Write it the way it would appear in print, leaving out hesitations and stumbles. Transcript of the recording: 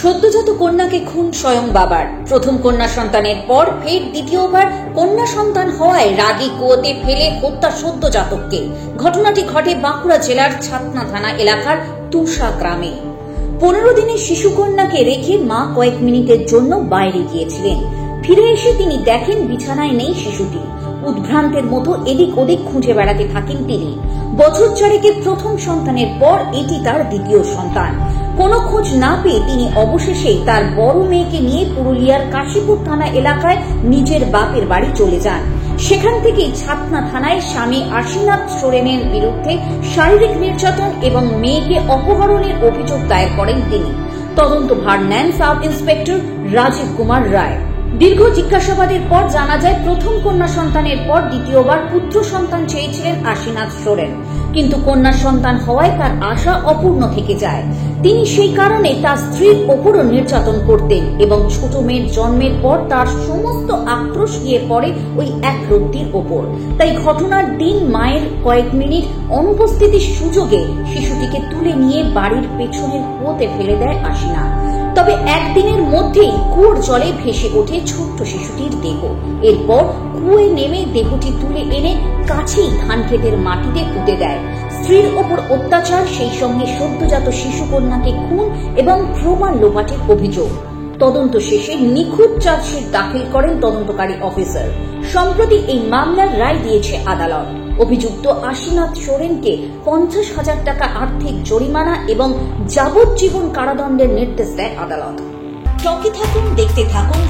সদ্যজাত কন্যাকে খুন স্বয়ং বাবার। প্রথম কন্যা সন্তানের পর ফের দ্বিতীয়বার কন্যা সন্তান হওয়ায় রাগী কুয়োতে ফেলে হত্যা সদ্যজাতককে। ঘটনাটি ঘটে বাঁকুড়া জেলার ছাতনা থানা এলাকার তুষা গ্রামে। 15 দিনের শিশু কন্যাকে রেখে মা কয়েক মিনিটের জন্য বাইরে গিয়েছিলেন। ফিরে এসে তিনি দেখেন বিছানায় নেই শিশুটি। উদ্ভ্রান্তের মতো এদিক ওদিক খুঁজে বেড়াতে থাকেন তিনি। বছর চারেকের প্রথম সন্তানের পর এটি তার দ্বিতীয় সন্তান। কোনো খোঁজ না পেয়ে তিনি অবশেষে তার বড় মেয়েকে নিয়ে পুরুলিয়ার কাশীপুর থানা এলাকায় নিজের বাপের বাড়ি চলে যান। সেখান থেকেই ছাতনা থানায় স্বামী আশীনাথ সোরেনের বিরুদ্ধে শারীরিক নির্যাতন এবং মেয়েকে অপহরণের অভিযোগ দায়ের করেন তিনি। তদন্তভার নেন সাব ইন্সপেক্টর রাজীব কুমার রায়। দীর্ঘ জিজ্ঞাসাবাদের পর জানা যায়, প্রথম কন্যা সন্তানের পর দ্বিতীয়বার পুত্র সন্তান চেয়েছিলেন আশীনাথ সোরেন, কিন্তু কন্যা সন্তান হওয়ায় তার আশা অপূর্ণ থেকে যায়। তিনি সেই কারণে তার স্ত্রীর ওপরও নির্যাতন করতেন এবং ছোট মেয়ের জন্মের পর তার সমস্ত আক্রোশ গিয়ে পড়ে ওই এক রত্তির ওপর। তাই ঘটনার দিন মায়ের কয়েক মিনিট অনুপস্থিতির সুযোগে শিশুটিকে তুলে নিয়ে বাড়ির পেছনের কুয়োতে ফেলে দেয় আশীনাথ। তবে একদিনের মধ্যেই কুয়োর জলে ভেসে ওঠে ছোট্ট শিশুটির দেহ। এরপর কুয়োয় নেমে দেহটি তুলে এনে কাছেই ধান ক্ষেতের মাটিতে পুঁতে দেয়। স্ত্রীর ওপর অত্যাচার, সেই সঙ্গে সদ্যজাত শিশু কন্যাকে খুন এবং প্রমাণ লোপাটের অভিযোগ। তদন্ত শেষে নিখুঁত চার্জশিট দাখিল করেন তদন্তকারী অফিসার। সম্প্রতি এই মামলার রায় দিয়েছে আদালত। অভিযুক্ত আশীনাথ সোরেনকে 50,000 টাকা আর্থিক জরিমানা এবং যাবজ্জীবন কারাদণ্ডের নির্দেশ দেয় আদালত। টকি থাকুন, দেখতে থাকুন